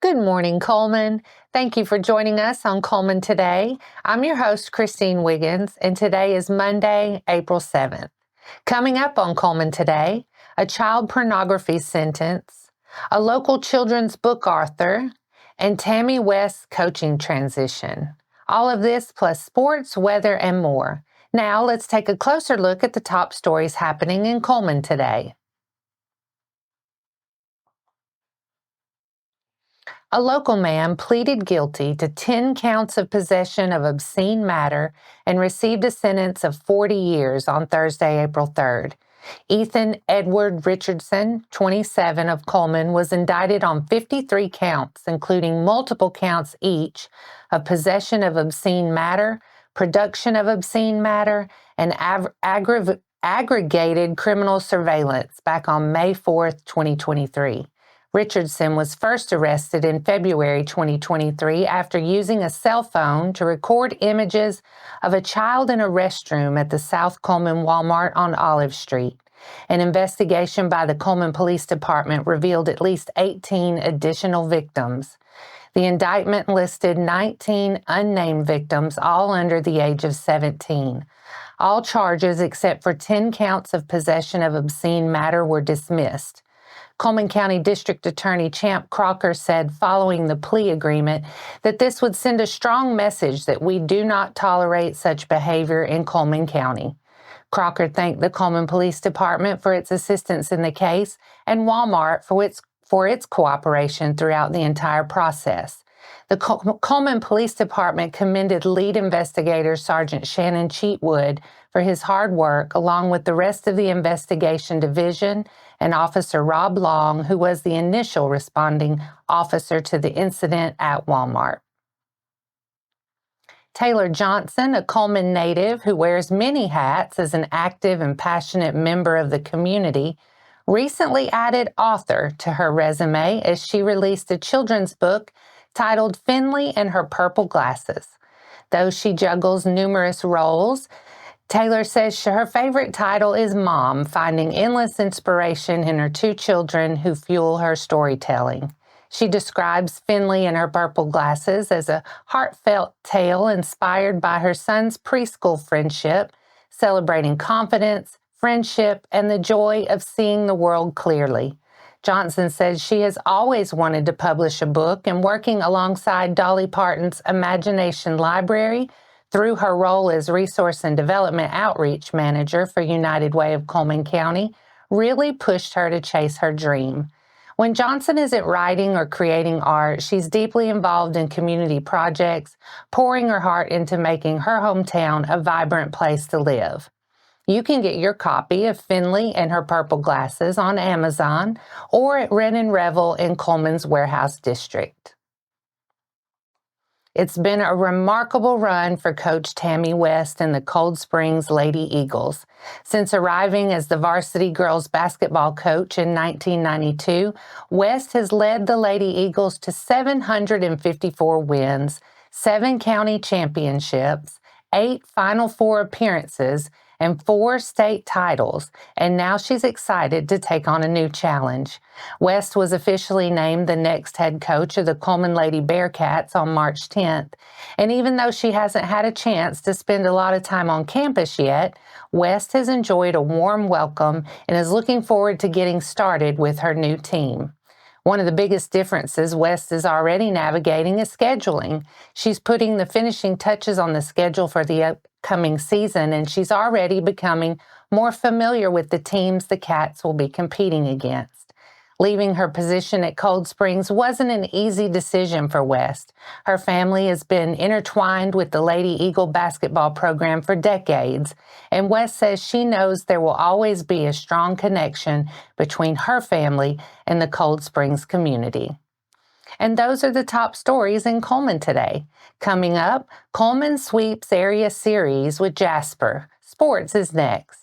Good morning, Cullman. Thank you for joining us on Cullman Today. I'm your host, Christine Wiggins, and today is Monday, April 7th. Coming up on Cullman Today, a child pornography sentence, a local children's book author, and Tammy West's coaching transition. All of this plus sports, weather, and more. Now let's take a closer look at the top stories happening in Cullman today. A local man pleaded guilty to 10 counts of possession of obscene matter and received a sentence of 40 years on Thursday, April 3rd. Ethan Edward Richardson, 27, of Cullman, was indicted on 53 counts, including multiple counts each of possession of obscene matter, production of obscene matter, and aggregated criminal surveillance back on May 4th, 2023. Richardson was first arrested in February 2023 after using a cell phone to record images of a child in a restroom at the South Cullman Walmart on Olive Street. An investigation by the Cullman Police Department revealed at least 18 additional victims. The indictment listed 19 unnamed victims, all under the age of 17. All charges except for 10 counts of possession of obscene matter were dismissed. Cullman County District Attorney Champ Crocker said following the plea agreement that this would send a strong message that we do not tolerate such behavior in Cullman County. Crocker thanked the Cullman Police Department for its assistance in the case and Walmart for its cooperation throughout the entire process. The Cullman Police Department commended lead investigator Sergeant Shannon Cheatwood for his hard work, along with the rest of the investigation division and Officer Rob Long, who was the initial responding officer to the incident at Walmart. Taylor Johnson, a Cullman native who wears many hats as an active and passionate member of the community, recently added author to her resume as she released a children's book titled Finley and Her Purple Glasses. Though she juggles numerous roles, Taylor says her favorite title is Mom, finding endless inspiration in her two children who fuel her storytelling. She describes Finley and Her Purple Glasses as a heartfelt tale inspired by her son's preschool friendship, celebrating confidence, friendship, and the joy of seeing the world clearly. Johnson says she has always wanted to publish a book, and working alongside Dolly Parton's Imagination Library through her role as Resource and Development Outreach Manager for United Way of Cullman County really pushed her to chase her dream. When Johnson isn't writing or creating art, she's deeply involved in community projects, pouring her heart into making her hometown a vibrant place to live. You can get your copy of Finley and Her Purple Glasses on Amazon or at Rent and Revel in Cullman's Warehouse District. It's been a remarkable run for Coach Tammy West and the Cold Springs Lady Eagles. Since arriving as the varsity girls basketball coach in 1992, West has led the Lady Eagles to 754 wins, 7 county championships, 8 Final Four appearances, and 4 state titles, and now she's excited to take on a new challenge. West was officially named the next head coach of the Cullman Lady Bearcats on March 10th, and even though she hasn't had a chance to spend a lot of time on campus yet, West has enjoyed a warm welcome and is looking forward to getting started with her new team. One of the biggest differences West is already navigating is scheduling. She's putting the finishing touches on the schedule for the upcoming season, and she's already becoming more familiar with the teams the Cats will be competing against. Leaving her position at Cold Springs wasn't an easy decision for West. Her family has been intertwined with the Lady Eagle basketball program for decades, and West says she knows there will always be a strong connection between her family and the Cold Springs community. And those are the top stories in Cullman today. Coming up, Cullman sweeps area series with Jasper. Sports is next.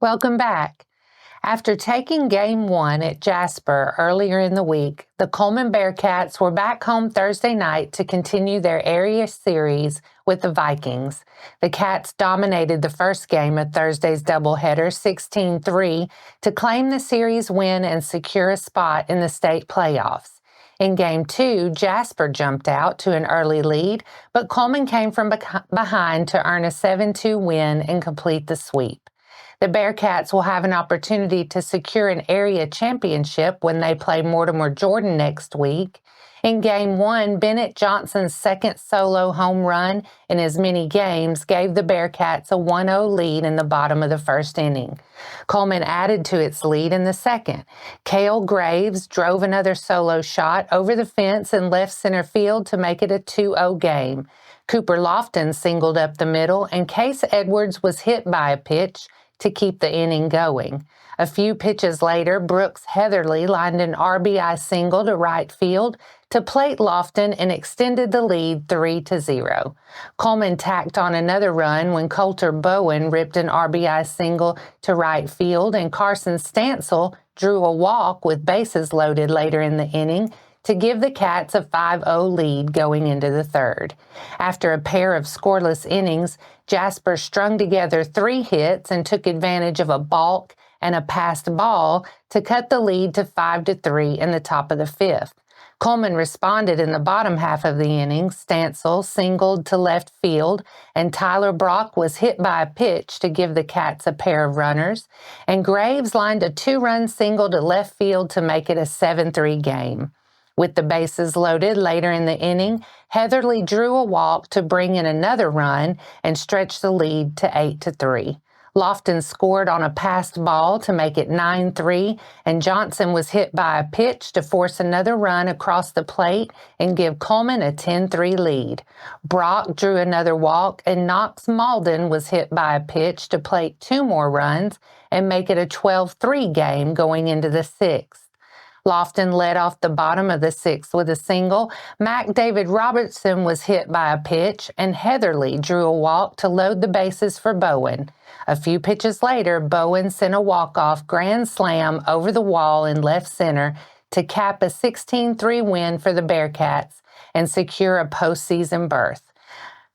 Welcome back. After taking Game 1 at Jasper earlier in the week, the Cullman Bearcats were back home Thursday night to continue their area series with the Vikings. The Cats dominated the first game of Thursday's doubleheader 16-3 to claim the series win and secure a spot in the state playoffs. In Game 2, Jasper jumped out to an early lead, but Cullman came from behind to earn a 7-2 win and complete the sweep. The Bearcats will have an opportunity to secure an area championship when they play Mortimer Jordan next week. In Game 1, Bennett Johnson's second solo home run in as many games gave the Bearcats a 1-0 lead in the bottom of the first inning. Cullman added to its lead in the second. Cale Graves drove another solo shot over the fence in left center field to make it a 2-0 game. Cooper Lofton singled up the middle, and Case Edwards was hit by a pitch to keep the inning going. A few pitches later, Brooks Heatherly lined an RBI single to right field to plate Lofton and extended the lead 3-0. Cullman tacked on another run when Coulter Bowen ripped an RBI single to right field, and Carson Stansel drew a walk with bases loaded later in the inning to give the Cats a 5-0 lead going into the third. After a pair of scoreless innings, Jasper strung together 3 hits and took advantage of a balk and a passed ball to cut the lead to 5-3 in the top of the fifth. Cullman responded in the bottom half of the inning. Stansel singled to left field, and Tyler Brock was hit by a pitch to give the Cats a pair of runners, and Graves lined a 2-run single to left field to make it a 7-3 game. With the bases loaded later in the inning, Heatherly drew a walk to bring in another run and stretch the lead to 8-3. Lofton scored on a passed ball to make it 9-3, and Johnson was hit by a pitch to force another run across the plate and give Cullman a 10-3 lead. Brock drew another walk, and Knox Malden was hit by a pitch to plate 2 more runs and make it a 12-3 game going into the sixth. Lofton led off the bottom of the sixth with a single. Mac David Robertson was hit by a pitch, and Heatherly drew a walk to load the bases for Bowen. A few pitches later, Bowen sent a walk-off grand slam over the wall in left center to cap a 16-3 win for the Bearcats and secure a postseason berth.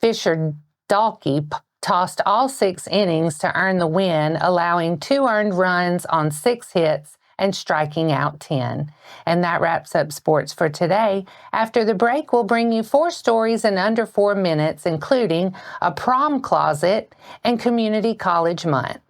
Fisher Dalkey tossed all 6 innings to earn the win, allowing 2 earned runs on 6 hits and striking out 10. And that wraps up sports for today. After the break, we'll bring you 4 stories in under 4 minutes, including a prom closet and Community College Month.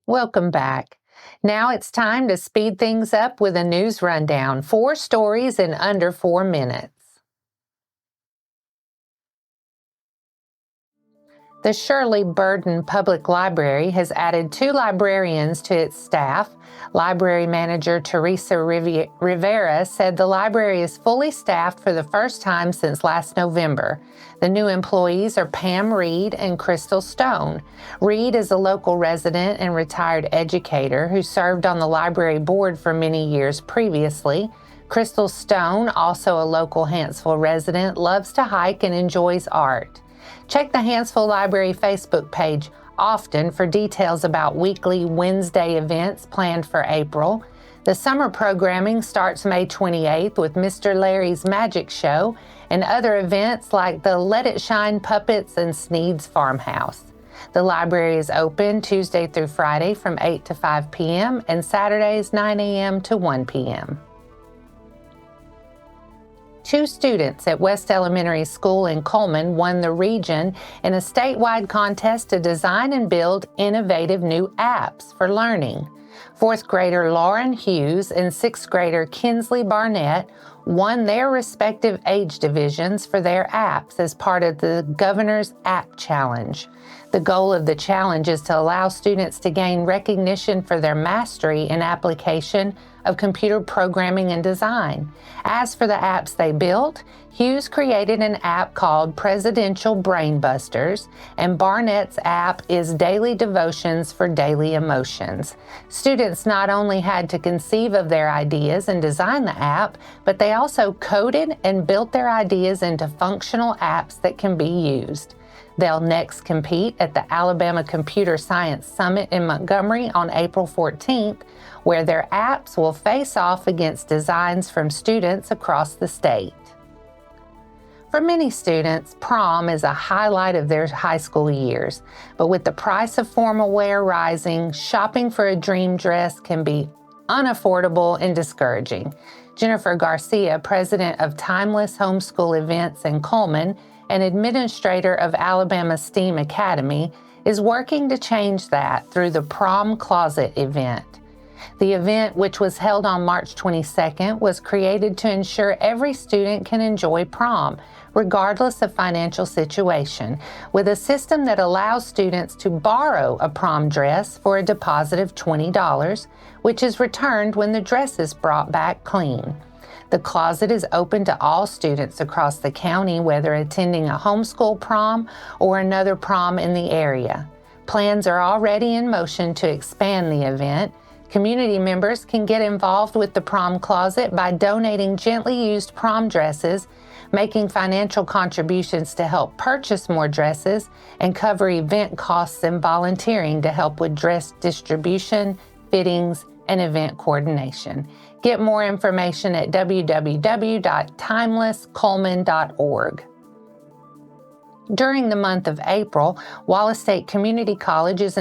Welcome back. Now it's time to speed things up with a news rundown. 4 stories in under 4 minutes. The Shirley Burden Public Library has added 2 librarians to its staff. Library manager Teresa Rivera said the library is fully staffed for the first time since last November. The new employees are Pam Reed and Crystal Stone. Reed is a local resident and retired educator who served on the library board for many years previously. Crystal Stone, also a local Hanceville resident, loves to hike and enjoys art. Check the Hanceville Library Facebook page often for details about weekly Wednesday events planned for April. The summer programming starts May 28th with Mr. Larry's Magic Show and other events like the Let It Shine Puppets and Sneed's Farmhouse. The library is open Tuesday through Friday from 8 to 5 p.m. and Saturdays 9 a.m. to 1 p.m. 2 students at West Elementary School in Cullman won the region in a statewide contest to design and build innovative new apps for learning. Fourth grader Lauren Hughes and sixth grader Kinsley Barnett won their respective age divisions for their apps as part of the Governor's App Challenge. The goal of the challenge is to allow students to gain recognition for their mastery in application of computer programming and design. As for the apps they built, Hughes created an app called Presidential Brainbusters, and Barnett's app is Daily Devotions for Daily Emotions. Students not only had to conceive of their ideas and design the app, but they also coded and built their ideas into functional apps that can be used. They'll next compete at the Alabama Computer Science Summit in Montgomery on April 14th, where their apps will face off against designs from students across the state. For many students, prom is a highlight of their high school years, but with the price of formal wear rising, shopping for a dream dress can be unaffordable and discouraging. Jennifer Garcia, president of Timeless Homeschool Events in Cullman and administrator of Alabama STEAM Academy, is working to change that through the Prom Closet event. The event, which was held on March 22nd, was created to ensure every student can enjoy prom, regardless of financial situation, with a system that allows students to borrow a prom dress for a deposit of $20, which is returned when the dress is brought back clean. The closet is open to all students across the county, whether attending a homeschool prom or another prom in the area. Plans are already in motion to expand the event. Community members can get involved with the prom closet by donating gently used prom dresses, making financial contributions to help purchase more dresses, and cover event costs and volunteering to help with dress distribution, fittings, and event coordination. Get more information at www.timelesscullman.org. During the month of April, Wallace State Community College is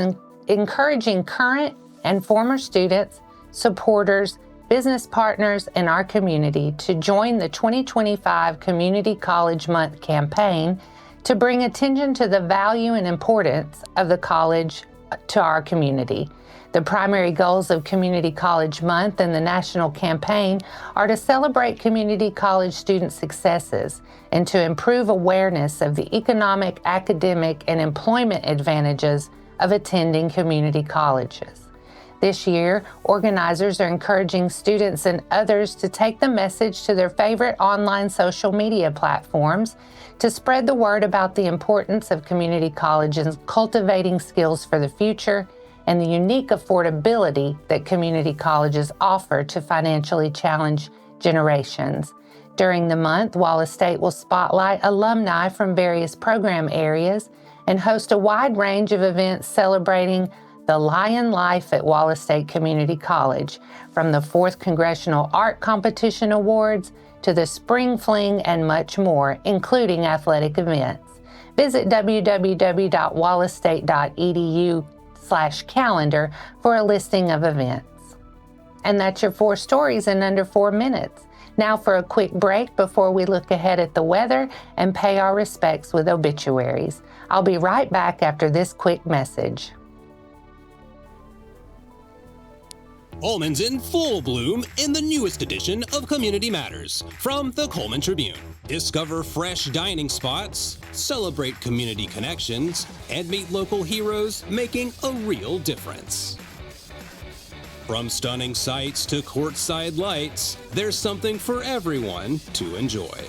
encouraging current and former students, supporters, business partners in our community to join the 2025 Community College Month campaign to bring attention to the value and importance of the college to our community. The primary goals of Community College Month and the national campaign are to celebrate community college student successes and to improve awareness of the economic, academic, and employment advantages of attending community colleges. This year, organizers are encouraging students and others to take the message to their favorite online social media platforms to spread the word about the importance of community colleges cultivating skills for the future and the unique affordability that community colleges offer to financially challenged generations. During the month, Wallace State will spotlight alumni from various program areas and host a wide range of events celebrating the Lion Life at Wallace State Community College, from the 4th Congressional Art Competition Awards to the Spring Fling and much more, including athletic events. Visit www.wallacestate.edu/calendar for a listing of events. And that's your 4 stories in under 4 minutes. Now for a quick break before we look ahead at the weather and pay our respects with obituaries. I'll be right back after this quick message. Almonds in full bloom in the newest edition of Community Matters from the Cullman Tribune. Discover fresh dining spots, celebrate community connections, and meet local heroes making a real difference. From stunning sights to courtside lights, there's something for everyone to enjoy.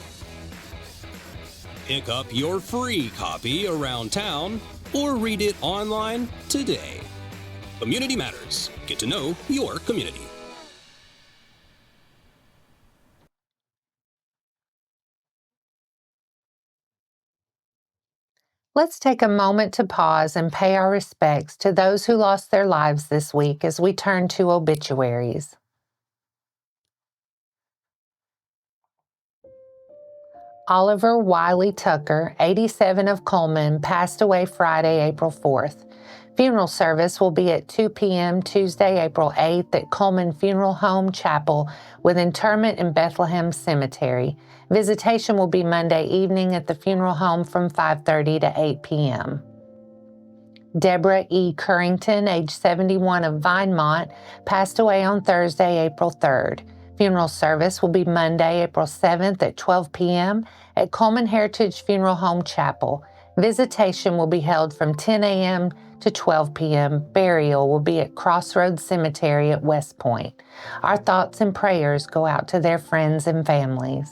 Pick up your free copy around town or read it online today. Community Matters. Get to know your community. Let's take a moment to pause and pay our respects to those who lost their lives this week as we turn to obituaries. Oliver Wiley Tucker, 87 of Cullman, passed away Friday, April 4th. Funeral service will be at 2 p.m. Tuesday, April 8th at Cullman Funeral Home Chapel with interment in Bethlehem Cemetery. Visitation will be Monday evening at the funeral home from 5:30 to 8 p.m. Deborah E. Currington, age 71, of Vinemont, passed away on Thursday, April 3rd. Funeral service will be Monday, April 7th at 12 p.m. at Cullman Heritage Funeral Home Chapel. Visitation will be held from 10 a.m. to 12 p.m. Burial will be at Crossroads Cemetery at West Point. Our thoughts and prayers go out to their friends and families.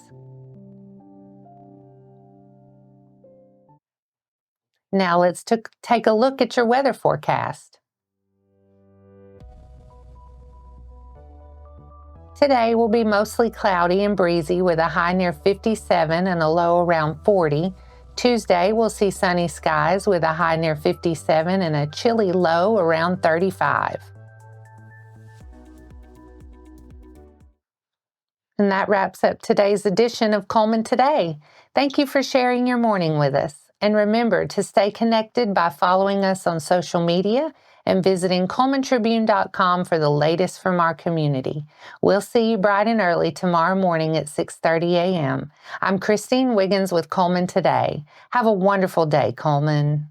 Now let's take a look at your weather forecast. Today will be mostly cloudy and breezy with a high near 57 and a low around 40. Tuesday we'll see sunny skies with a high near 57 and a chilly low around 35. And that wraps up today's edition of Cullman Today. Thank you for sharing your morning with us. And remember to stay connected by following us on social media and visiting CullmanTribune.com for the latest from our community. We'll see you bright and early tomorrow morning at 6:30 a.m. I'm Christine Wiggins with Cullman Today. Have a wonderful day, Cullman.